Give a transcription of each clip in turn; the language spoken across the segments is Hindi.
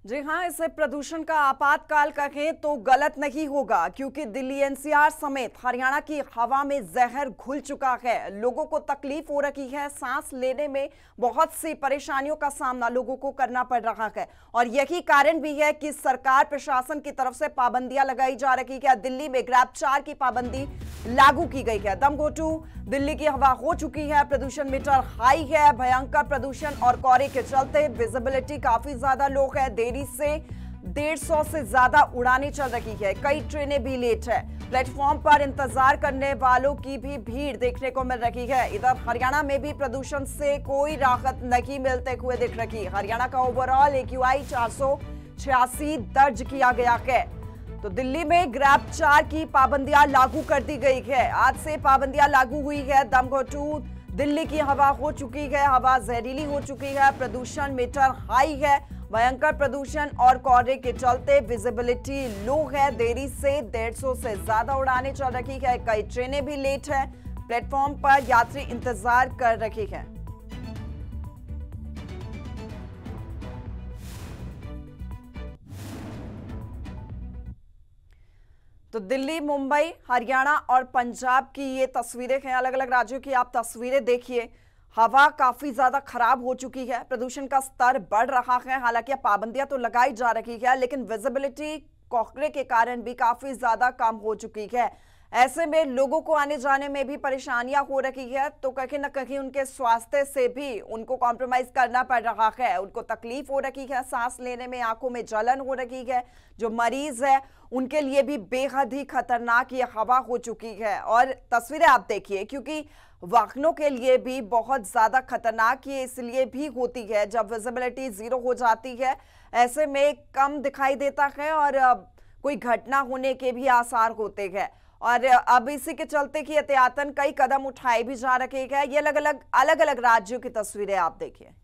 जी हाँ, इसे प्रदूषण का आपातकाल कहें तो गलत नहीं होगा, क्योंकि दिल्ली एनसीआर समेत हरियाणा की हवा में जहर घुल चुका है। लोगों को तकलीफ हो रही है, सांस लेने में बहुत सी परेशानियों का सामना लोगों को करना पड़ रहा है। और यही कारण भी है कि सरकार प्रशासन की तरफ से पाबंदियां लगाई जा रही है। दिल्ली में ग्रैब 4 की पाबंदी लागू की गई है। दम घोटू दिल्ली की हवा हो चुकी है, प्रदूषण मीटर हाई है। भयंकर प्रदूषण और कोहरे के चलते विजिबिलिटी काफी ज्यादा लो है। देरी से 150 से ज्यादा उड़ानें चल रही है, कई ट्रेनें भी लेट है। प्लेटफॉर्म पर इंतजार करने वालों की भी भीड़ देखने को मिल रही है। इधर हरियाणा में भी प्रदूषण से कोई राहत नहीं मिलते हुए दिख रही। हरियाणा का ओवरऑल AQI 486 दर्ज किया गया है। तो दिल्ली में ग्रैब 4 की पाबंदियां लागू कर दी गई है। आज से पाबंदियां लागू हुई है। दम घोटू दिल्ली की हवा हो चुकी है, हवा जहरीली हो चुकी है, प्रदूषण मीटर हाई है। भयंकर प्रदूषण और कोहरे के चलते विजिबिलिटी लो है। देरी से 150 से ज्यादा उड़ानें चल रही है, कई ट्रेनें भी लेट है। प्लेटफॉर्म पर यात्री इंतजार कर रहे हैं। तो दिल्ली, मुंबई, हरियाणा और पंजाब की ये तस्वीरें हैं। अलग अलग राज्यों की आप तस्वीरें देखिए। हवा काफी ज्यादा खराब हो चुकी है, प्रदूषण का स्तर बढ़ रहा है। हालांकि पाबंदियां तो लगाई जा रही है, लेकिन विजिबिलिटी कोहरे के कारण भी काफी ज्यादा कम हो चुकी है। ऐसे में लोगों को आने जाने में भी परेशानियां हो रही है, तो कहीं ना कहीं उनके स्वास्थ्य से भी उनको कॉम्प्रोमाइज करना पड़ रहा है। उनको तकलीफ हो रही है, सांस लेने में, आंखों में जलन हो रही है। जो मरीज है उनके लिए भी बेहद ही खतरनाक ये हवा हो चुकी है। और तस्वीरें आप देखिए, क्योंकि वाहनों के लिए भी बहुत ज्यादा खतरनाक ये इसलिए भी होती है जब विजिबिलिटी 0 हो जाती है। ऐसे में कम दिखाई देता है और कोई घटना होने के भी आसार होते हैं। और अब इसी के चलते कि एहतियातन कई कदम उठाए भी जा रहे हैं। ये अलग अलग राज्यों की तस्वीरें आप देखिए।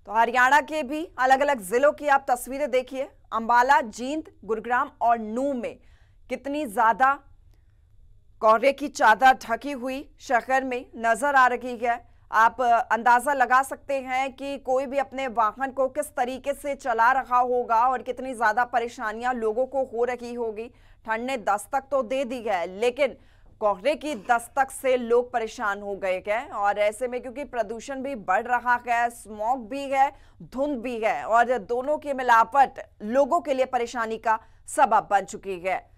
तो हरियाणा के भी अलग अलग जिलों की आप तस्वीरें देखिए। अंबाला, जींद, गुरुग्राम और नूंह में कितनी ज्यादा कोहरे की चादर ढकी हुई शहर में नजर आ रही है। आप अंदाजा लगा सकते हैं कि कोई भी अपने वाहन को किस तरीके से चला रहा होगा और कितनी ज्यादा परेशानियां लोगों को हो रही होगी। ठंड ने दस्तक तो दे दी है, लेकिन कोहरे की दस्तक से लोग परेशान हो गए हैं। और ऐसे में क्योंकि प्रदूषण भी बढ़ रहा है, स्मॉग भी है, धुंध भी है, और दोनों की मिलावट लोगों के लिए परेशानी का सबब बन चुकी है।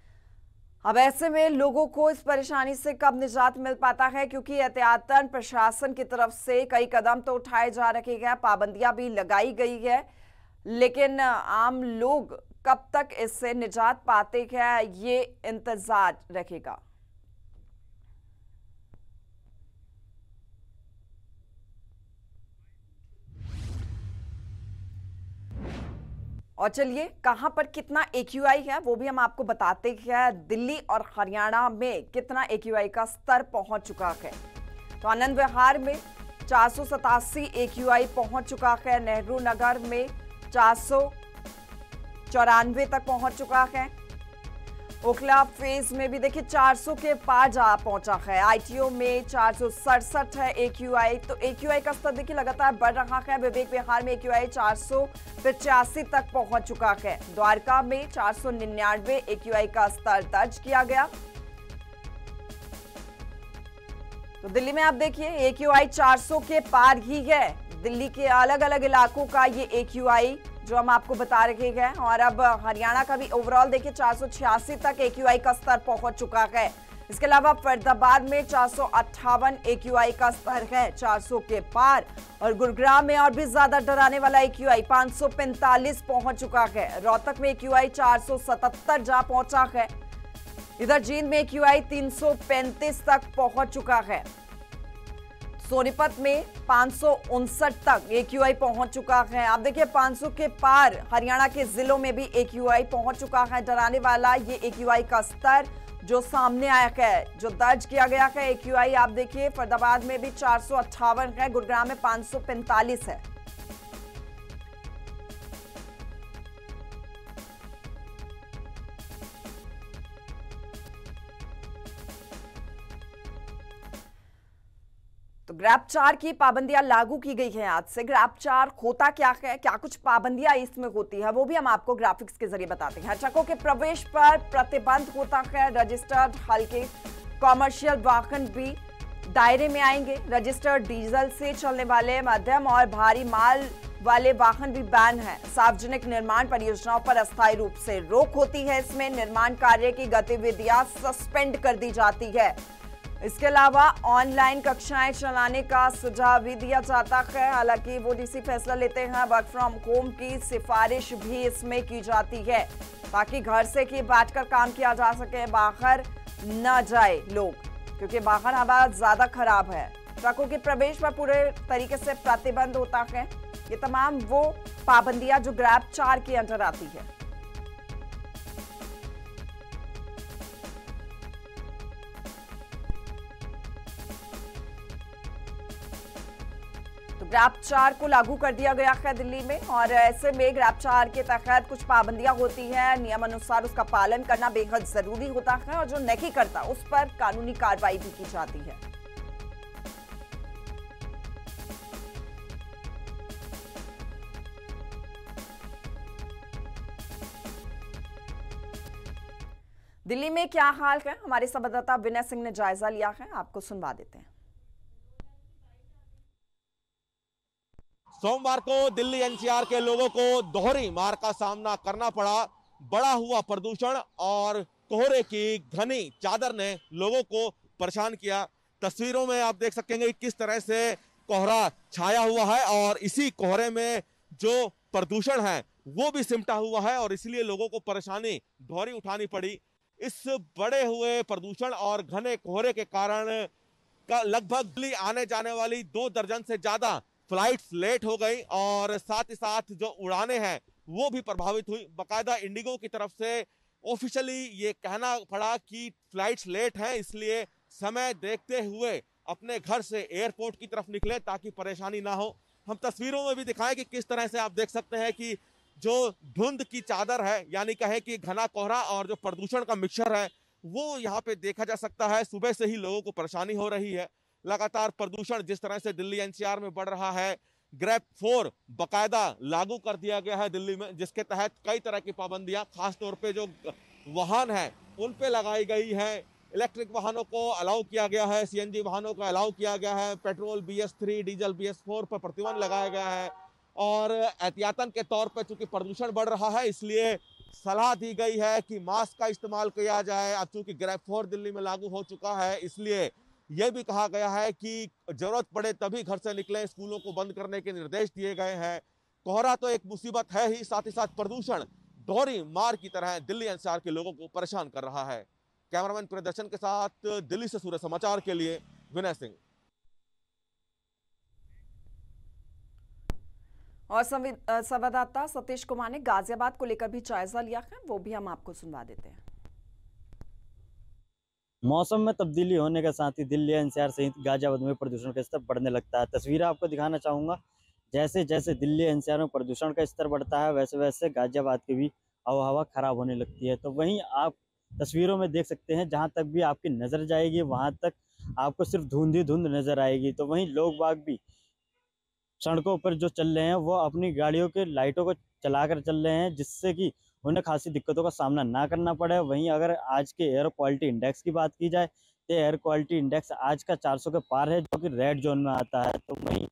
अब ऐसे में लोगों को इस परेशानी से कब निजात मिल पाता है, क्योंकि एहतियातन प्रशासन की तरफ से कई कदम तो उठाए जा रहे हैं, पाबंदियां भी लगाई गई है, लेकिन आम लोग कब तक इससे निजात पाते हैं, ये इंतजार रखेगा। और चलिए, कहां पर कितना AQI है वो भी हम आपको बताते हैं। दिल्ली और हरियाणा में कितना AQI का स्तर पहुंच चुका है। तो आनंद विहार में 487 AQI पहुंच चुका है। नेहरू नगर में 494 तक पहुंच चुका है। ओखला फेज में भी देखिए 400 के पार जा पहुंचा है। ITO में 467 है AQI। तो AQI का स्तर देखिए लगातार बढ़ रहा है। विवेक विहार में AQI 485 तक पहुंच चुका है। द्वारका में 499 AQI का स्तर दर्ज किया गया। तो दिल्ली में आप देखिए AQI 400 के पार ही है। दिल्ली के अलग अलग इलाकों का ये AQI जो हम आपको बता रहे हैं। और अब हरियाणा का भी ओवरऑल देखिए 486 तक AQI का स्तर पहुंच चुका है। इसके अलावा फरीदाबाद में 458 AQI का स्तर है, 400 के पार। और गुरुग्राम में और भी ज्यादा डराने वाला AQI 545 पहुंच चुका है। रोहतक में AQI 477 जा पहुंचा है। इधर जींद में AQI 335 तक पहुंच चुका है। सोनीपत में 559 तक AQI पहुंच चुका है। आप देखिए 500 के पार हरियाणा के जिलों में भी AQI पहुंच चुका है। डराने वाला ये AQI का स्तर जो सामने आया है, जो दर्ज किया गया है AQI, आप देखिए फरीदाबाद में भी 458 है, गुरुग्राम में 545 है। तो ग्रैब 4 की पाबंदियां लागू की गई हैं आज से। ग्रैब 4 होता क्या है, क्या कुछ पाबंदियां इसमें होती है, वो भी हम आपको ग्राफिक्स के जरिए बताते हैं। ट्रकों के प्रवेश पर प्रतिबंध होता है। रजिस्टर्ड हल्के कॉमर्शियल वाहन भी दायरे में आएंगे। रजिस्टर्ड डीजल से चलने वाले मध्यम और भारी माल वाले वाहन भी बैन है। सार्वजनिक निर्माण परियोजनाओं पर अस्थायी रूप से रोक होती है। इसमें निर्माण कार्य की गतिविधियां सस्पेंड कर दी जाती है। इसके अलावा ऑनलाइन कक्षाएं चलाने का सुझाव भी दिया जाता है। हालांकि वो डीसी फैसला लेते हैं। वर्क फ्रॉम होम की सिफारिश भी इसमें की जाती है ताकि घर से ही बैठकर काम किया जा सके, बाहर न जाए लोग, क्योंकि बाहर हवा ज्यादा खराब है। ट्रकों के प्रवेश पर पूरे तरीके से प्रतिबंध होता है। ये तमाम वो पाबंदियां जो ग्रैब 4 के अंडर आती है। तो ग्रैब 4 को लागू कर दिया गया है दिल्ली में, और ऐसे में ग्रैब 4 के तहत कुछ पाबंदियां होती हैं। नियम अनुसार उसका पालन करना बेहद जरूरी होता है, और जो नहीं करता उस पर कानूनी कार्रवाई भी की जाती है। दिल्ली में क्या हाल है, हमारे संवाददाता विनय सिंह ने जायजा लिया है, आपको सुनवा देते हैं। सोमवार को दिल्ली एनसीआर के लोगों को दोहरी मार का सामना करना पड़ा। बढ़ा हुआ प्रदूषण और कोहरे की घनी चादर ने लोगों को परेशान किया। तस्वीरों में आप देख सकेंगे किस तरह से कोहरा छाया हुआ है, और इसी कोहरे में जो प्रदूषण है वो भी सिमटा हुआ है, और इसलिए लोगों को परेशानी दोहरी उठानी पड़ी। इस बढ़े हुए प्रदूषण और घने कोहरे के कारण लगभग दिल्ली आने जाने वाली 2 दर्जन से ज्यादा फ्लाइट्स लेट हो गई, और साथ ही साथ जो उड़ानें हैं वो भी प्रभावित हुई। बाकायदा इंडिगो की तरफ से ऑफिशियली ये कहना पड़ा कि फ्लाइट्स लेट हैं, इसलिए समय देखते हुए अपने घर से एयरपोर्ट की तरफ निकले ताकि परेशानी ना हो। हम तस्वीरों में भी दिखाएं कि किस तरह से आप देख सकते हैं कि जो धुंध की चादर है, यानी कहे कि घना कोहरा और जो प्रदूषण का मिक्सचर है, वो यहाँ पे देखा जा सकता है। सुबह से ही लोगों को परेशानी हो रही है। लगातार प्रदूषण जिस तरह से दिल्ली एनसीआर में बढ़ रहा है, ग्रैब 4 बकायदा लागू कर दिया गया है दिल्ली में, जिसके तहत कई तरह की पाबंदियां खासतौर पे जो वाहन हैं उन पे लगाई गई है। इलेक्ट्रिक वाहनों को अलाउ किया गया है, सीएनजी वाहनों को अलाउ किया गया है, पेट्रोल BS3 डीजल BS4 पर प्रतिबंध लगाया गया है, और एहतियातन के तौर पर चूंकि प्रदूषण बढ़ रहा है इसलिए सलाह दी गई है कि मास्क का इस्तेमाल किया जाए। अब चूंकि ग्रैब 4 दिल्ली में लागू हो चुका है, इसलिए यह भी कहा गया है कि जरूरत पड़े तभी घर से निकलें। स्कूलों को बंद करने के निर्देश दिए गए हैं। कोहरा तो एक मुसीबत है ही, साथ ही साथ प्रदूषण दोहरी मार की तरह दिल्ली एनसीआर के लोगों को परेशान कर रहा है। कैमरामैन प्रियदर्शन के साथ दिल्ली से सूर्य समाचार के लिए विनय सिंह। और संवाददाता सतीश कुमार ने गाजियाबाद को लेकर भी जायजा लिया है, वो भी हम आपको सुनवा देते हैं। मौसम में तब्दीली होने के साथ ही दिल्ली एनसीआर सहित गाजियाबाद में प्रदूषण का स्तर बढ़ने लगता है। तस्वीरें आपको दिखाना चाहूँगा। जैसे जैसे दिल्ली एनसीआर में प्रदूषण का स्तर बढ़ता है, वैसे वैसे गाजियाबाद की भी हवा खराब होने लगती है। तो वहीं आप तस्वीरों में देख सकते हैं, जहाँ तक भी आपकी नज़र जाएगी वहाँ तक आपको सिर्फ धुंध ही धुंध नज़र आएगी। तो वहीं लोग बाग भी सड़कों पर जो चल रहे हैं वो अपनी गाड़ियों के लाइटों को चलाकर चल रहे हैं, जिससे कि उन्हें खासी दिक्कतों का सामना ना करना पड़े। वहीं अगर आज के एयर क्वालिटी इंडेक्स की बात की जाए तो एयर क्वालिटी इंडेक्स आज का 400 के पार है, जो कि रेड जोन में आता है। तो वहीं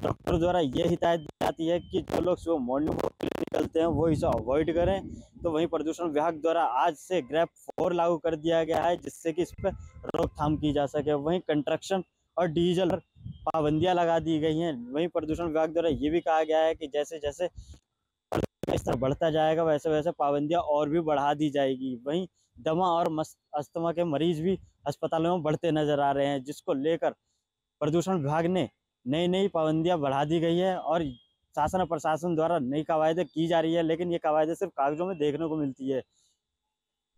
डॉक्टर द्वारा ये हिदायत दी जाती है कि जो लोग सुबह मॉर्निंग वॉक के लिए निकलते हैं वो इसे अवॉइड करें। तो वहीं प्रदूषण विभाग द्वारा आज से ग्रैब 4 लागू कर दिया गया है, जिससे कि इस पर रोकथाम की जा सके। वहीं कंस्ट्रक्शन और डीजल पर पाबंदियां लगा दी गई हैं। वहीं प्रदूषण विभाग द्वारा ये भी कहा गया है कि जैसे जैसे स्तर बढ़ता जाएगा वैसे वैसे पाबंदियां और भी बढ़ा दी जाएगी। वहीं दमा और अस्थमा के मरीज भी अस्पतालों में बढ़ते नजर आ रहे हैं, जिसको लेकर प्रदूषण विभाग ने नई पाबंदियां बढ़ा दी गई है, और शासन और प्रशासन द्वारा नई कवायदें की जा रही है, लेकिन ये कवायदें सिर्फ कागजों में देखने को मिलती है।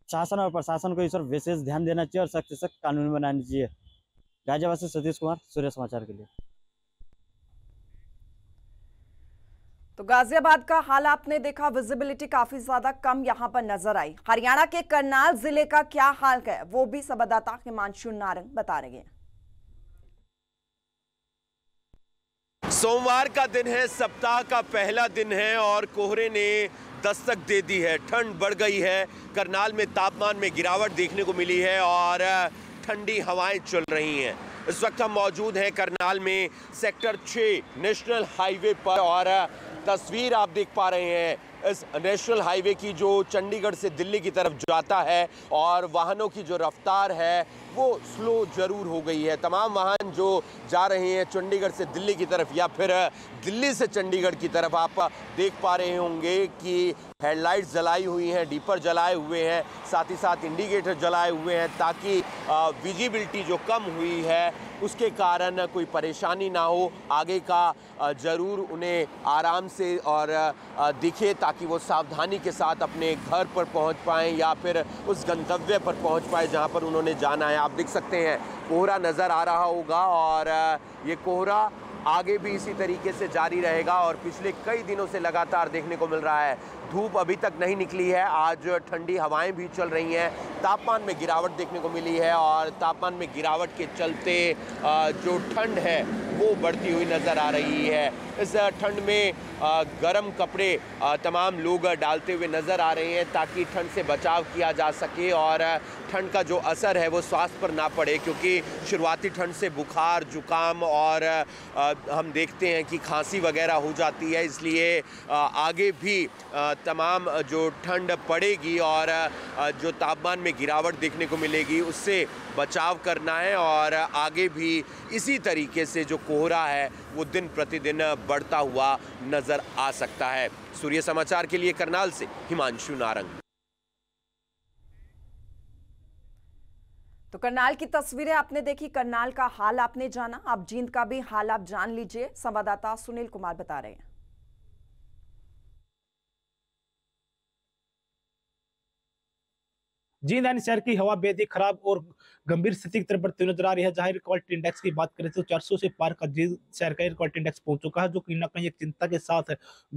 शासन और प्रशासन को इस पर विशेष ध्यान देना चाहिए और सख्त से सख्त कानून बनानी चाहिए। गाजियाबाद से सतीश कुमार, सूर्य समाचार के लिए। तो गाजियाबाद का हाल आपने देखा, विजिबिलिटी काफी ज्यादा कम यहां पर नजर आई। हरियाणा के करनाल जिले का क्या हाल है वो भी संवाददाता हिमांशु नारंग बता रहे हैं। सोमवार का दिन है, सप्ताह का पहला दिन है और कोहरे ने दस्तक दे दी है। ठंड बढ़ गई है। करनाल में तापमान में गिरावट देखने को मिली है और ठंडी हवाएं चल रही हैं। इस वक्त हम मौजूद हैं करनाल में सेक्टर 6 नेशनल हाईवे पर और तस्वीर आप देख पा रहे हैं इस नेशनल हाईवे की जो चंडीगढ़ से दिल्ली की तरफ जाता है और वाहनों की जो रफ्तार है वो स्लो जरूर हो गई है। तमाम वाहन जो जा रहे हैं चंडीगढ़ से दिल्ली की तरफ या फिर दिल्ली से चंडीगढ़ की तरफ, आप देख पा रहे होंगे कि हेडलाइट्स जलाई हुई हैं, डीपर जलाए हुए हैं, साथ ही साथ इंडिकेटर जलाए हुए हैं ताकि विजिबिलिटी जो कम हुई है उसके कारण कोई परेशानी ना हो। आगे का ज़रूर उन्हें आराम से और दिखे ताकि वो सावधानी के साथ अपने घर पर पहुंच पाएं या फिर उस गंतव्य पर पहुंच पाएं जहां पर उन्होंने जाना है। आप देख सकते हैं कोहरा नज़र आ रहा होगा और ये कोहरा आगे भी इसी तरीके से जारी रहेगा और पिछले कई दिनों से लगातार देखने को मिल रहा है। धूप अभी तक नहीं निकली है, आज ठंडी हवाएं भी चल रही हैं, तापमान में गिरावट देखने को मिली है और तापमान में गिरावट के चलते जो ठंड है वो बढ़ती हुई नज़र आ रही है। इस ठंड में गर्म कपड़े तमाम लोग डालते हुए नज़र आ रहे हैं ताकि ठंड से बचाव किया जा सके और ठंड का जो असर है वो स्वास्थ्य पर ना पड़े, क्योंकि शुरुआती ठंड से बुखार, जुकाम और हम देखते हैं कि खांसी वगैरह हो जाती है। इसलिए आगे भी तमाम जो ठंड पड़ेगी और जो तापमान में गिरावट देखने को मिलेगी उससे बचाव करना है और आगे भी इसी तरीके से जो कोहरा है वो दिन प्रतिदिन बढ़ता हुआ नज़र आ सकता है। सूर्य समाचार के लिए करनाल से हिमांशु नारंग। तो करनाल की तस्वीरें आपने देखी, करनाल का हाल आपने जाना, अब जींद का भी हाल आप जान लीजिए। संवाददाता सुनील कुमार बता रहे हैं। जींद शहर की हवा बेहद ही खराब और गंभीर स्थिति की तरफ बढ़ती नजर आ रही है। जहां एयर क्वालिटी इंडेक्स की बात करें तो 400 से पार का जींद शहर का एयर क्वालिटी इंडेक्स पहुंच चुका है, जो कहीं ना कहीं एक चिंता के साथ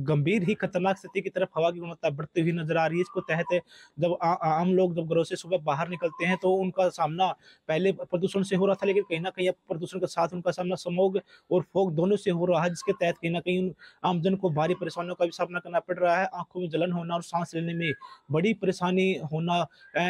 गंभीर ही खतरनाक स्थिति की तरफ हवा की गुणवत्ता बढ़ती हुई नजर आ रही है। इसको तहत जब आम लोग जब घरों से सुबह बाहर निकलते हैं तो उनका सामना पहले प्रदूषण से हो रहा था, लेकिन कहीं ना कहीं अब प्रदूषण के साथ उनका सामना स्मॉग और फॉग दोनों से हो रहा है, जिसके तहत कहीं ना कहीं आमजन को भारी परेशानियों का भी सामना करना पड़ रहा है। आंखों में जलन होना और सांस लेने में बड़ी परेशानी होना,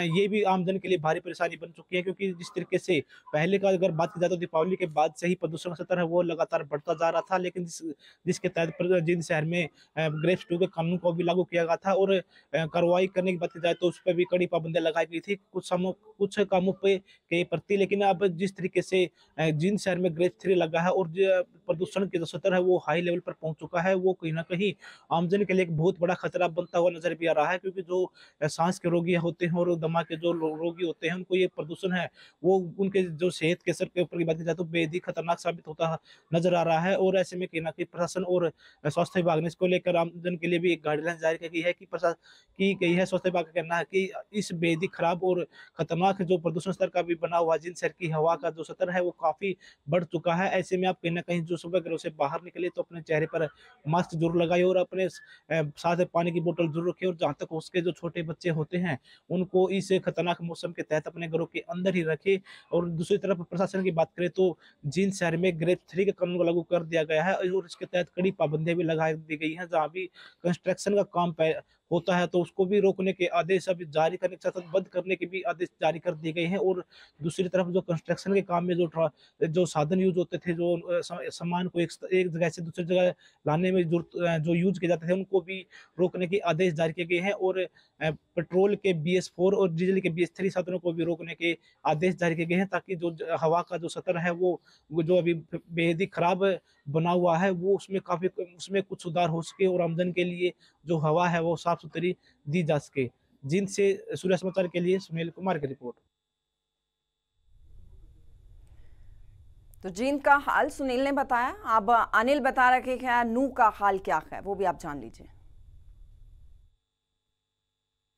ये भी आमजन के लिए भारी परेशानी बन चुकी है। क्योंकि जिस तरीके से पहले का अगर बात की जाए तो दीपावली के बाद से ही प्रदूषण का स्तर है वो लगातार बढ़ता जा रहा था, लेकिन जिसके तहत जींद शहर में ग्रेप्स 2 के कानून को भी लागू किया गया था और कार्रवाई करने की बात की जाए तो उस पर भी कड़ी पाबंदियां लगाई गई थी कुछ कामों पे के प्रति। लेकिन अब जिस तरीके से जींद शहर में ग्रेप्स 3 लगा है और प्रदूषण के जो स्तर है वो हाई लेवल पर पहुंच चुका है, वो कहीं ना कहीं आमजन के लिए एक बहुत बड़ा खतरा बनता हुआ नजर भी आ रहा है। क्योंकि जो सांस के रोगी होते हैं और दमा के जो रोगी होते हैं उनको ये प्रदूषण है वो उनके जो सेहत के असर के ऊपर की बात की जाए तो बेहद ही खतरनाक साबित होता नजर आ रहा है। और ऐसे में कहीं ना कहीं प्रशासन और स्वास्थ्य विभाग ने इसको लेकर आमजन के लिए भी एक गाइडलाइन जारी की है की गई है। स्वास्थ्य विभाग का कहना है कि इस बेहद ही खराब और खतरनाक जो प्रदूषण स्तर का भी बना हुआ जींद शहर की हवा का जो स्तर है वो काफी बढ़ चुका है। ऐसे में आप कहीं ना कहीं जो सुबह घरों से बाहर निकले तो अपने चेहरे पर मास्क जरूर लगाए और अपने साथ पानी की बोतल जरूर रखें और जहां तक उसके जो छोटे बच्चे होते हैं उनको इस खतरनाक मौसम के तहत अपने घरों के अंदर ही रखे। और दूसरी तरफ प्रशासन की बात करें तो जींद शहर में ग्रेड 3 के कानून को लागू कर दिया गया है और इसके तहत कड़ी पाबंदियां भी लगा दी गई हैं। जहां भी कंस्ट्रक्शन का काम होता है तो उसको भी रोकने के आदेश अभी जारी करने के साथ बंद करने के भी आदेश जारी कर दिए गए हैं। और दूसरी तरफ जो कंस्ट्रक्शन के काम में जो साधन यूज होते थे, जो सामान को एक जगह से दूसरी जगह लाने में जो यूज किए जाते थे उनको भी रोकने के आदेश जारी किए गए हैं। और पेट्रोल के BS4 और डीजल के BS3 साधनों को भी रोकने के आदेश जारी किए गए हैं, ताकि जो हवा का जो स्तर है वो जो अभी बेहद ही खराब बना हुआ है वो उसमें कुछ सुधार हो सके और आमजन के लिए जो हवा है वो साफ सुथरी दी जा सके। जींद से सूर्य समाचार के लिए सुनील कुमार की रिपोर्ट। तो जींद का हाल सुनील ने बताया, अब अनिल बता रखे हैं नू का हाल क्या है वो भी आप जान लीजिए।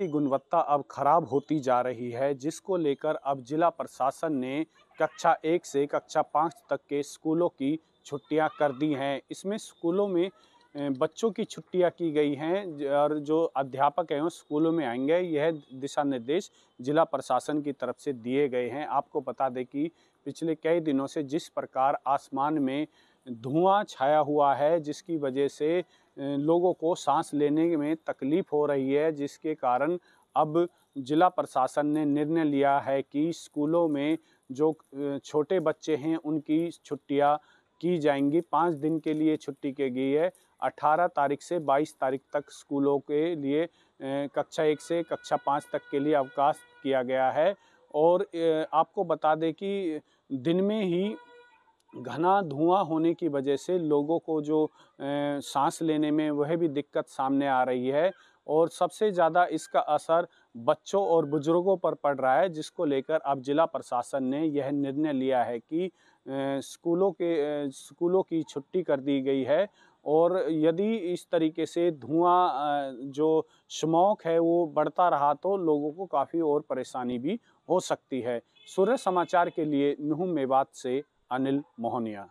की गुणवत्ता अब खराब होती जा रही है, जिसको लेकर अब जिला प्रशासन ने कक्षा 1 से कक्षा 5 तक के स्कूलों की छुट्टियां कर दी हैं। इसमें स्कूलों में बच्चों की छुट्टियां की गई हैं और जो अध्यापक हैं वो स्कूलों में आएंगे, यह दिशा निर्देश जिला प्रशासन की तरफ से दिए गए हैं। आपको बता दें कि पिछले कई दिनों से जिस प्रकार आसमान में धुआं छाया हुआ है, जिसकी वजह से लोगों को सांस लेने में तकलीफ हो रही है, जिसके कारण अब जिला प्रशासन ने निर्णय लिया है कि स्कूलों में जो छोटे बच्चे हैं उनकी छुट्टियां की जाएंगी। 5 दिन के लिए छुट्टी की गई है। 18 तारीख से 22 तारीख तक स्कूलों के लिए कक्षा 1 से कक्षा 5 तक के लिए अवकाश किया गया है। और आपको बता दें कि दिन में ही घना धुआं होने की वजह से लोगों को जो सांस लेने में वह भी दिक्कत सामने आ रही है, और सबसे ज़्यादा इसका असर बच्चों और बुजुर्गों पर पड़ रहा है, जिसको लेकर अब जिला प्रशासन ने यह निर्णय लिया है कि स्कूलों की छुट्टी कर दी गई है। और यदि इस तरीके से धुआं जो स्मॉग है वो बढ़ता रहा तो लोगों को काफ़ी और परेशानी भी हो सकती है। सूर्य समाचार के लिए नुहू मेवात से अनिल मोहनिया।